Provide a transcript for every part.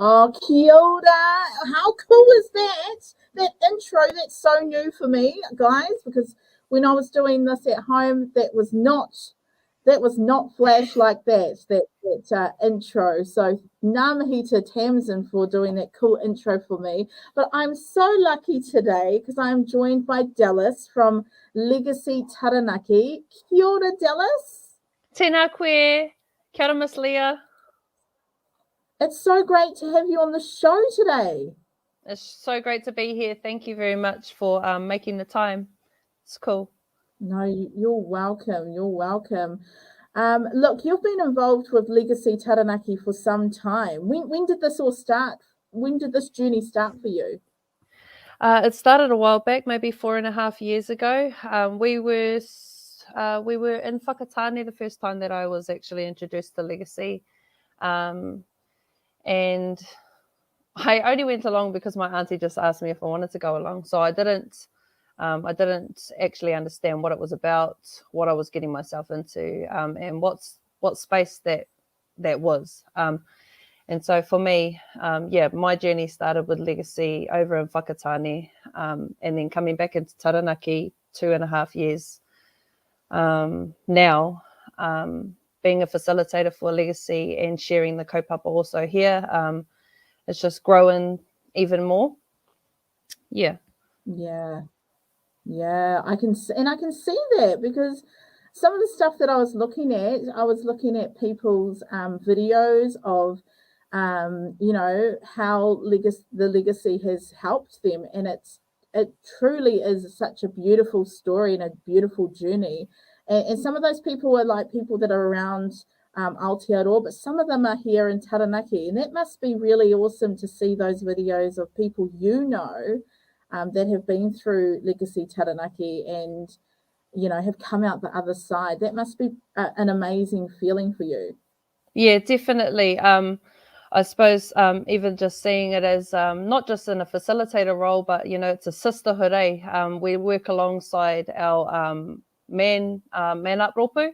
Oh, kia ora. How cool is that? That intro, that's so new for me, guys, because when I was doing this at home, that was not flash like that intro. So ngā mihi to Tamsin for doing that cool intro for me. But I'm so lucky today because I'm joined by Dallas from Legacy Taranaki. Kia ora, Dallas. Tēnā koe. Kia ora, Mz Leah. It's so great to have you on the show today. It's so great to be here. Thank you very much for making the time. It's cool. No, you're welcome. You're welcome. Look, you've been involved with Legacy Taranaki for some time. When did this all start? When did this journey start for you? It started a while back, maybe 4.5 years ago. We were in Whakatane the first time that I was actually introduced to Legacy. And I only went along because my auntie just asked me if I wanted to go along. So I didn't actually understand what it was about, what I was getting myself into, and what space that was. And so for me, my journey started with Legacy over in Whakatane, and then coming back into Taranaki 2.5 years now, being a facilitator for Legacy and sharing the kaupapa also here. It's just growing even more. Yeah. I can see that because some of the stuff that I was looking at people's videos of how the Legacy has helped them, and it truly is such a beautiful story and a beautiful journey. And some of those people are like people that are around Aotearoa, but some of them are here in Taranaki, and that must be really awesome to see those videos of people that have been through Legacy Taranaki and have come out the other side. That must be an amazing feeling for you. Yeah, definitely. I suppose even just seeing it as not just in a facilitator role, but it's a sisterhood. We work alongside our man up ropu.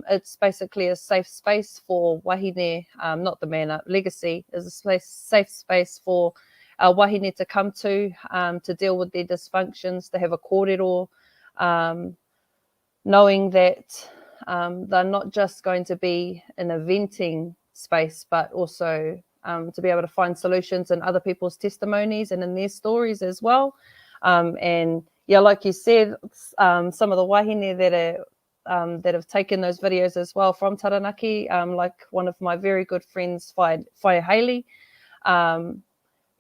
It's basically a safe space for wāhine, not the man up. Legacy is a safe space for our wāhine to come to deal with their dysfunctions, to have a kōrero, knowing that they're not just going to be in a venting space, but also to be able to find solutions in other people's testimonies and in their stories as well. And yeah, like you said, some of the wāhine that have taken those videos as well from Taranaki, like one of my very good friends, Whae Hayley,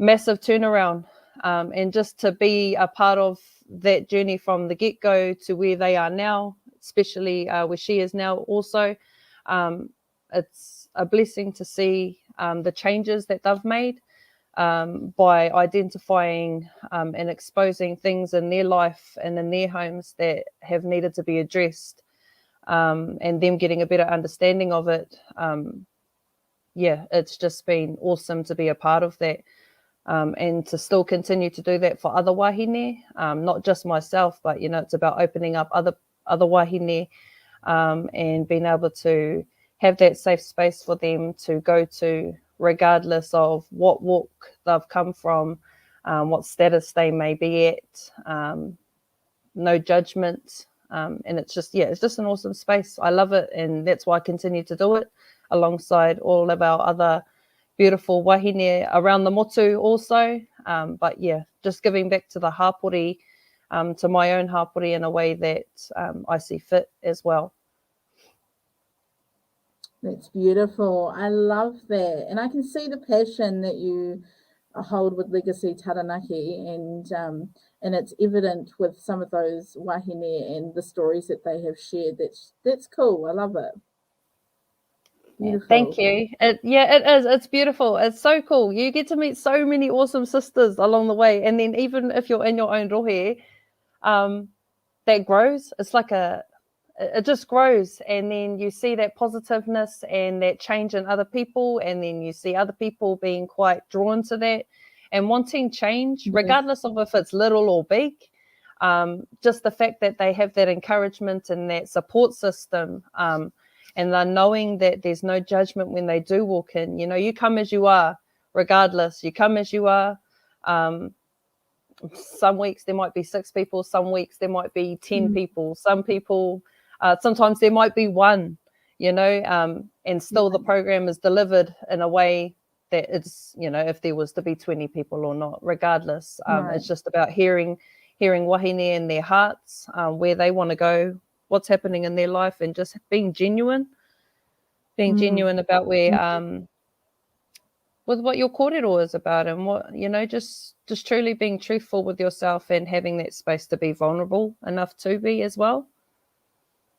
massive turnaround, and just to be a part of that journey from the get-go to where they are now, especially where she is now also. It's a blessing to see the changes that they've made by identifying and exposing things in their life and in their homes that have needed to be addressed, and them getting a better understanding of it. It's just been awesome to be a part of that, and to still continue to do that for other wāhine, not just myself, but it's about opening up other wāhine, and being able to have that safe space for them to go to, regardless of what walk they've come from, what status they may be at, no judgment. And it's just an awesome space. I love it, and that's why I continue to do it alongside all of our other beautiful wāhine around the motu also. But yeah, just giving back to the hapori, to my own hapori in a way that I see fit as well. That's beautiful. I love that. And I can see the passion that you hold with Legacy Taranaki, and it's evident with some of those wāhine and the stories that they have shared. That's cool. I love it. Beautiful. Thank you. It is. It's beautiful. It's so cool. You get to meet so many awesome sisters along the way. And then even if you're in your own rohe, that grows. It's like it just grows, and then you see that positiveness and that change in other people, and then you see other people being quite drawn to that and wanting change, regardless of if it's little or big. just the fact that they have that encouragement and that support system, and they're knowing that there's no judgment when they do walk in. You know, you come as you are, regardless. You come as you are. Some weeks there might be 6 people, some weeks there might be 10 people, some people, sometimes there might be 1, you know, and still the program is delivered in a way that it's, you know, if there was to be 20 people or not, regardless. It's just about hearing wāhine in their hearts, where they want to go, what's happening in their life, and just being genuine about where, with what your kōrero is about, and what, you know, just truly being truthful with yourself and having that space to be vulnerable enough to be as well.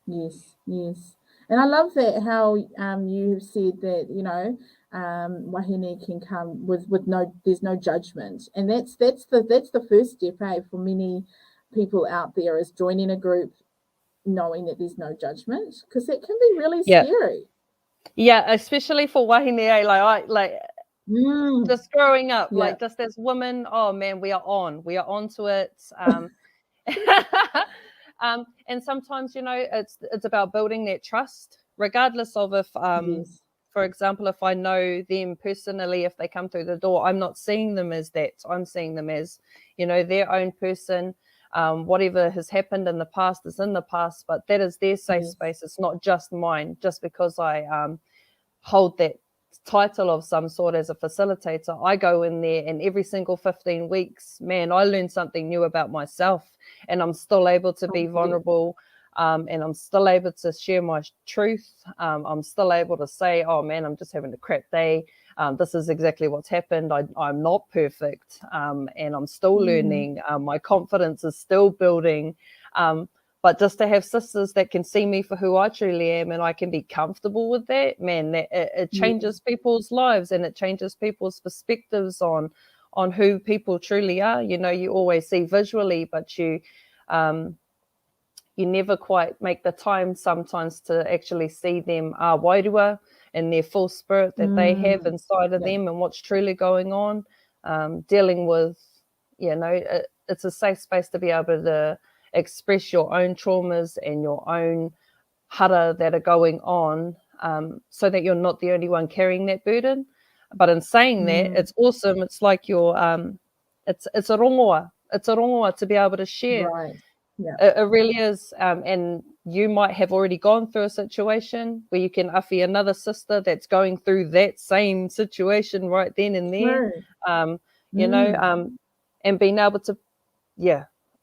Yes. And I love that how you said that, you know, wāhine can come with there's no judgment, and that's the first step, for many people out there, is joining a group knowing that there's no judgment, because it can be really scary. Yeah, especially for wāhine, just growing up, like just as women, oh man, we are on to it. And sometimes, you know, it's about building that trust, regardless of if, for example, if I know them personally, if they come through the door, I'm not seeing them as that. I'm seeing them as, you know, their own person. Whatever has happened in the past is in the past, but that is their safe space. It's not just mine. Just because I hold that title of some sort as a facilitator, I go in there, and every single 15 weeks, man, I learn something new about myself, and I'm still able to be vulnerable, and I'm still able to share my truth. I'm still able to say, oh man, I'm just having a crap day. This is exactly what's happened. I'm not perfect, and I'm still learning. My confidence is still building. But just to have sisters that can see me for who I truly am, and I can be comfortable with that, man, it changes people's lives, and it changes people's perspectives on who people truly are. You know, you always see visually, but you never quite make the time sometimes to actually see them wairua and their full spirit that they have inside of them, and what's truly going on. Dealing with, you know, it's a safe space to be able to express your own traumas and your own hara that are going on, so that you're not the only one carrying that burden. But in saying that, it's awesome. It's like your it's a rongoa. It's a rongoa to be able to share. Right. Yeah. It really is. And you might have already gone through a situation where you can awhi another sister that's going through that same situation right then and there. You know, and being able to,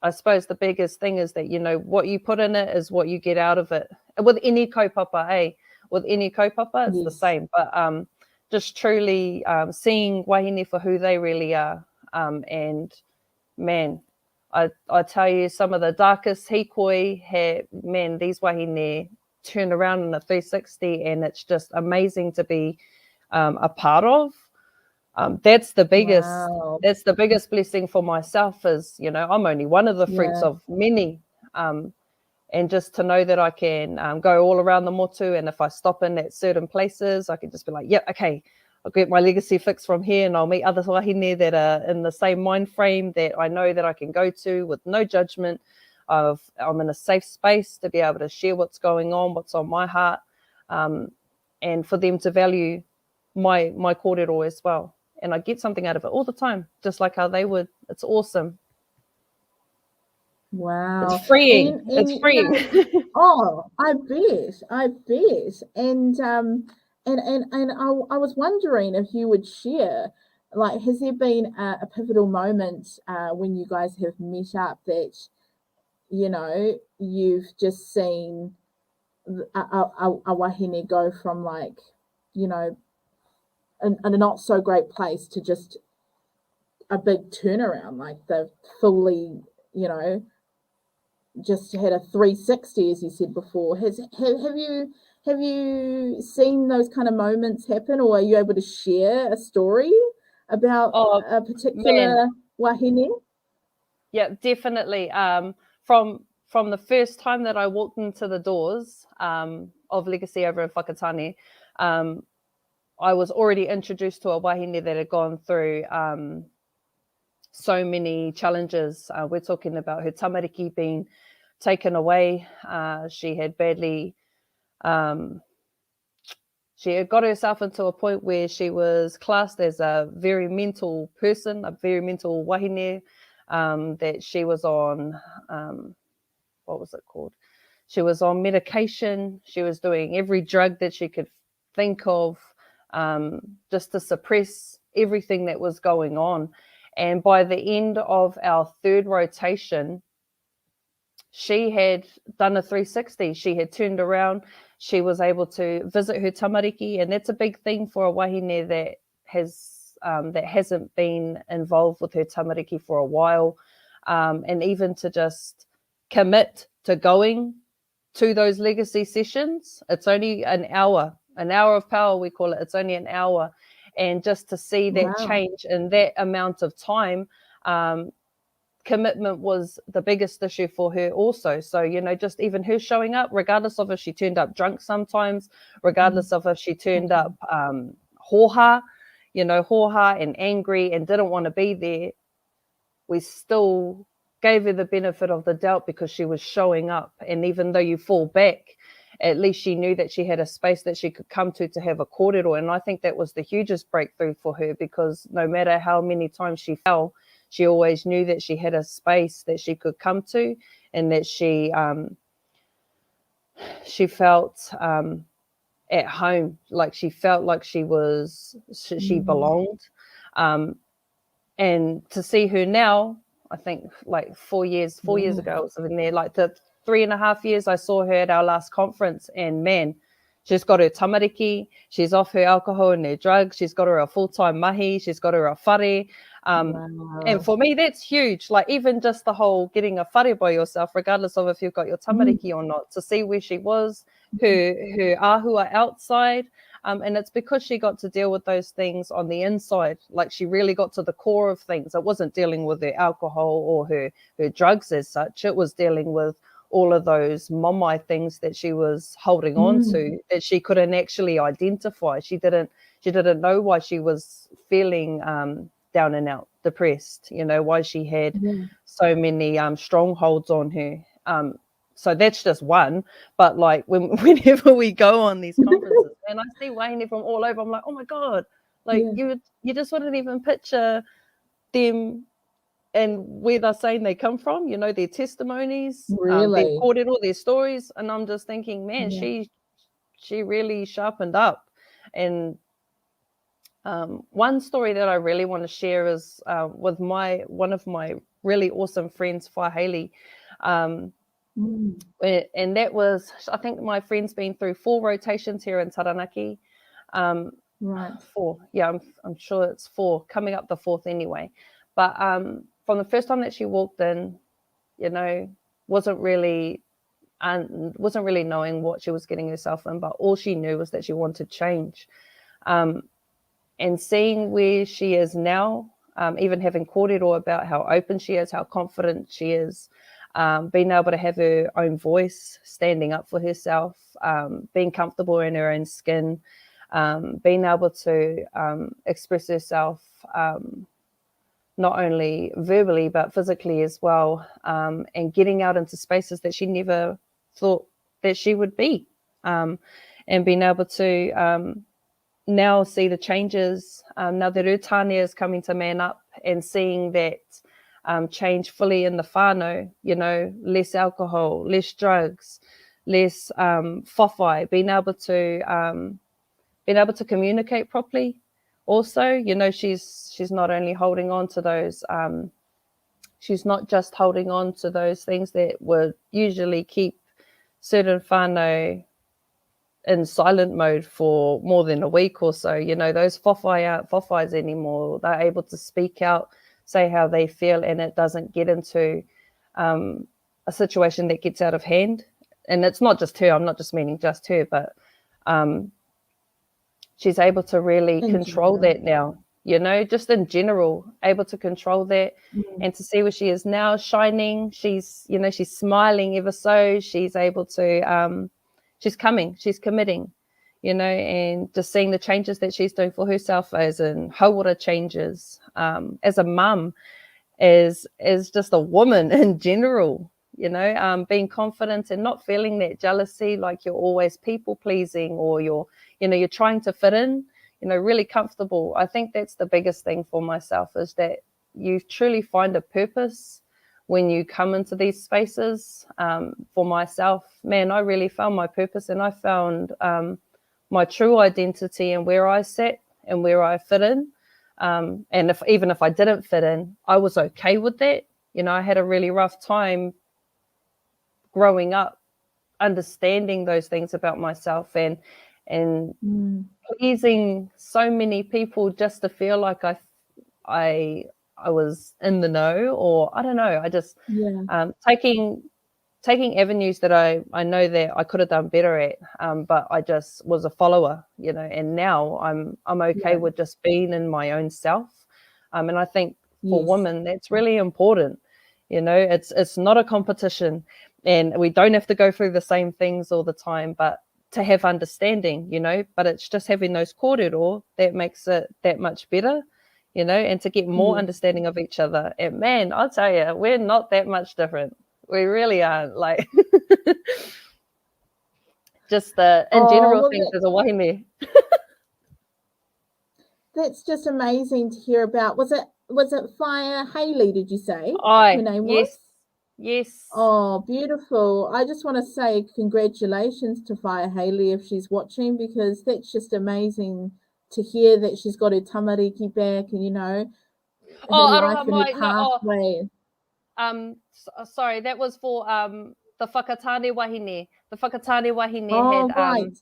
I suppose the biggest thing is that, you know, what you put in it is what you get out of it. With any kaupapa, with any kaupapa, it's the same. But just truly seeing wāhine for who they really are. And man, I tell you, some of the darkest hikoi, man, these wāhine turn around in a 360, and it's just amazing to be a part of. That's the biggest. Wow. That's the biggest blessing for myself. Is, you know, I'm only one of the fruits of many, and just to know that I can go all around the motu, and if I stop in at certain places, I can just be like, yep, okay, I'll get my legacy fix from here, and I'll meet other wāhine that are in the same mind frame that I know that I can go to with no judgment. I'm in a safe space to be able to share what's going on, what's on my heart, and for them to value my kōrero as well. And I get something out of it all the time, just like how they would. It's awesome. Wow. It's freeing. It's freeing. Oh, I bet. And I was wondering if you would share, like, has there been a pivotal moment when you guys have met up that, you know, you've just seen a wāhine go from, like, you know, in a not so great place to just a big turnaround, like they've fully, you know, just had a 360, as you said before. Have you seen those kind of moments happen, or are you able to share a story about a particular wāhine? Yeah, definitely. From the first time that I walked into the doors of Legacy over in Whakatane, I was already introduced to a wāhine that had gone through so many challenges. We're talking about her tamariki being taken away. She had badly, she had got herself into a point where she was classed as a very mental person, a very mental wāhine, that she was on, what was it called? She was on medication. She was doing every drug that she could think of, just to suppress everything that was going on. And by the end of our third rotation, she had done a 360. She had turned around. She was able to visit her tamariki, and that's a big thing for a wāhine that hasn't been involved with her tamariki for a while, and even to just commit to going to those legacy sessions. It's only an hour of power, we call it. It's only an hour, and just to see that change in that amount of time, commitment was the biggest issue for her also. So, just even her showing up, regardless of if she turned up drunk sometimes, regardless of if she turned up hoha and angry and didn't want to be there, we still gave her the benefit of the doubt because she was showing up. And even though you fall back, at least she knew that she had a space that she could come to have a kōrero. And I think that was the hugest breakthrough for her, because no matter how many times she fell, she always knew that she had a space that she could come to, and that she felt at home, like she felt like she belonged. And to see her now, I think like 4 years ago, I was in there, like the 3.5 years I saw her at our last conference, and man, she's got her tamariki, she's off her alcohol and her drugs, she's got her a full-time mahi, she's got her a whare. And for me, that's huge. Like even just the whole getting a whare by yourself, regardless of if you've got your tamariki or not, to see where she was, her ahua outside. And it's because she got to deal with those things on the inside. Like she really got to the core of things. It wasn't dealing with her alcohol or her drugs as such. It was dealing with all of those mamai things that she was holding on to, that she couldn't actually identify. She didn't know why she was feeling down and out, depressed, why she had so many strongholds on her. So that's just one. But like whenever we go on these conferences and I see wāhine from all over, I'm like, oh my God, like you just wouldn't even picture them and where they're saying they come from, their testimonies, their kōrero, their stories. And I'm just thinking, man, she really sharpened up. And one story that I really want to share is with one of my really awesome friends, Whaheli. And that was, I think my friend's been through 4 rotations here in Taranaki. Right. 4. Yeah, I'm sure it's 4, coming up the 4th anyway. But from the first time that she walked in, wasn't really knowing what she was getting herself in, but all she knew was that she wanted change. And seeing where she is now, even having kōrero about how open she is, how confident she is, being able to have her own voice, standing up for herself, being comfortable in her own skin, being able to express herself not only verbally but physically as well, and getting out into spaces that she never thought that she would be, and being able to now see the changes, now that her tāne is coming to man up, and seeing that change fully in the whānau, less alcohol, less drugs, less whawhai, being able to communicate properly. Also, she's not only holding on to those, she's not just holding on to those things that would usually keep certain whānau in silent mode for more than a week or so. Those whawhai aren't whawhais anymore. They're able to speak out, say how they feel, and it doesn't get into a situation that gets out of hand. And it's not just her. I'm not just meaning just her, but she's able to really control that now, just in general, able to control that, and to see where she is now, shining. She's smiling ever so. She's able to, she's committing, and just seeing the changes that she's doing for herself, as in hauora changes, as a mum, as just a woman in general, you know, being confident and not feeling that jealousy, like you're always people pleasing or you're trying to fit in, really comfortable. I think that's the biggest thing for myself, is that you truly find a purpose when you come into these spaces. For myself, man, I really found my purpose, and I found my true identity and where I sat and where I fit in. And even if I didn't fit in, I was okay with that. I had a really rough time growing up, understanding those things about myself and pleasing so many people just to feel like I was in the know, or I don't know. I just taking avenues that I know that I could have done better at, but I just was a follower, and now I'm okay with just being in my own self. And I think for women, that's really important. It's not a competition, and we don't have to go through the same things all the time, but to have understanding, but it's just having those kōrero that makes it that much better, and to get more understanding of each other. And man, I'll tell you, we're not that much different. We really aren't, like just the in general things as a wāhine. That's just amazing to hear about. Was it Fire Hayley, did you say? Her name was? Yes. Oh, beautiful. I just want to say congratulations to Fire Hayley if she's watching, because that's just amazing to hear that she's got her tamariki back and, her life and her pathway. Sorry, that was for the whakatane wāhine. The whakatane wāhine had right.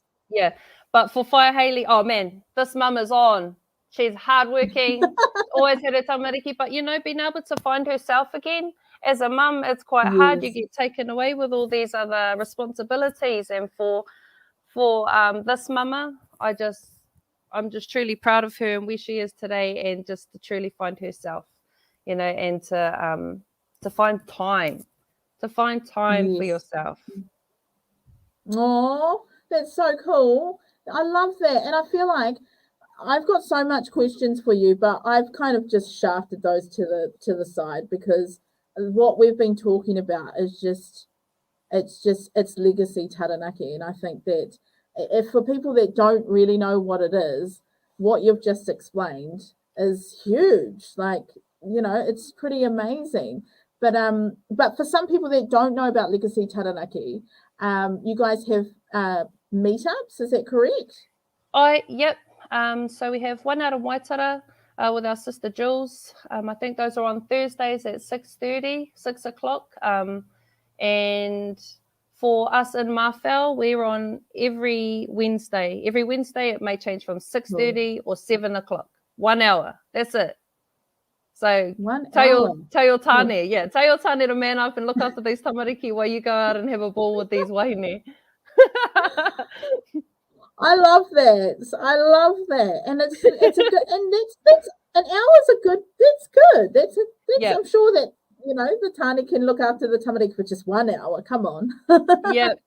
But for Fire Hayley, oh man, this mum is on. She's hardworking, always had her tamariki, but being able to find herself again as a mum, it's quite hard. You get taken away with all these other responsibilities, and for this mama, I'm just truly proud of her and where she is today, and just to truly find herself, and to find time for yourself. Oh, that's so cool. I love that. And I feel like I've got so much questions for you, but I've kind of just shafted those to the side, because what we've been talking about is it's legacy Taranaki. And I think that if for people that don't really know what it is, what you've just explained is huge. Like, it's pretty amazing. But for some people that don't know about Legacy Taranaki, you guys have meetups, is that correct? Yep. So we have one out of Waitara with our sister Jules. I think those are on Thursdays at 6:30, 6 o'clock. And for us in Mawhao, we're on every Wednesday. Every Wednesday, it may change from 6:30 or 7 o'clock. 1 hour. That's it. So tell your tane, tell your tane to man up and look after these tamariki while you go out and have a ball with these wāhine. I love that. And it's a good, and that's an hour's a good, that's good. That's I'm sure that, the tani can look after the tamariki for just 1 hour. Come on.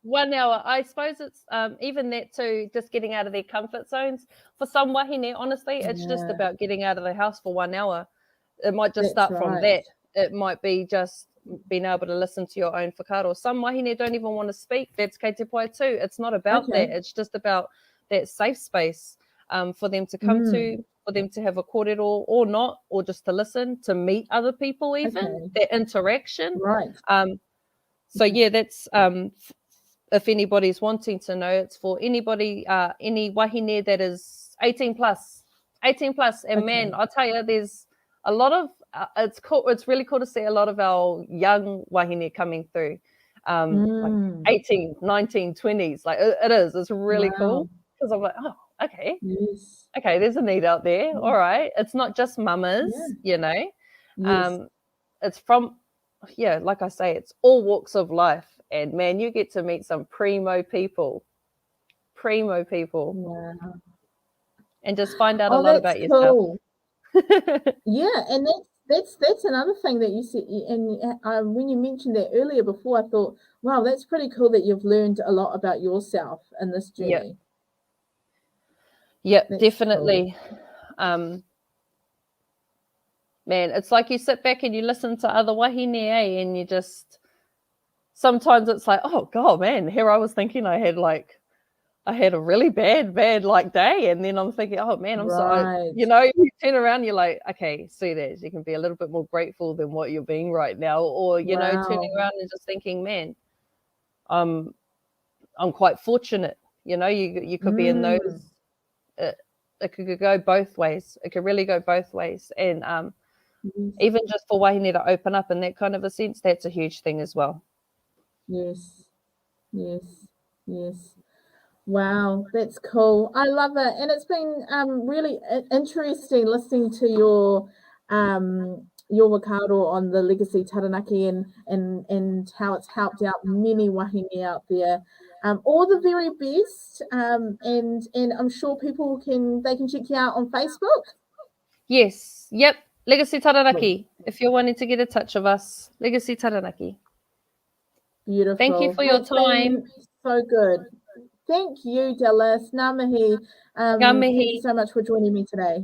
1 hour. I suppose it's even that too, just getting out of their comfort zones. For some wāhine, honestly, it's just about getting out of the house for 1 hour. It might just start from that. It might be just being able to listen to your own whakaaro. Some wāhine don't even want to speak. That's kei te pai too. It's not about that. It's just about that safe space for them to come to, for them to have a kōrero or not, or just to listen, to meet other people even, that interaction. Right. So that's, if anybody's wanting to know, it's for anybody, any wāhine that is 18 plus. And man, I'll tell you, there's a lot of, it's cool. It's really cool to see a lot of our young wāhine coming through, like 18, 19, 20s. Like it is. It's really cool, because I'm like, oh, okay. Yes. Okay, there's a need out there. All right. It's not just mamas, It's from, like I say, it's all walks of life. And man, you get to meet some primo people. Wow. And just find out a lot about yourself. Cool. And that's another thing that you see, and when you mentioned that earlier before, I thought, wow, that's pretty cool that you've learned a lot about yourself in this journey. Definitely. Cool. man, it's like you sit back and you listen to other wāhine, and you just, sometimes it's like, oh God, man, here I was thinking I had a really bad like day, and then I'm thinking, oh man, I'm sorry. You know, you turn around, you're like, okay, see that you can be a little bit more grateful than what you're being right now, or you know, turning around and just thinking, man, I'm quite fortunate. You know, you could be in those. It could go both ways. It could really go both ways, and even just for wāhine to open up in that kind of a sense, that's a huge thing as well. Yes. Wow, that's cool. I love it, and it's been really interesting listening to your wakaaro on the legacy Taranaki and how it's helped out many wahine out there. All the very best, and I'm sure people can check you out on Facebook. Yes, yep, Legacy Taranaki. If you're wanting to get in touch with us, Legacy Taranaki. Beautiful. Thank you for your time. So good. Thank you, Dallas. Ngā mihi. Thank you so much for joining me today.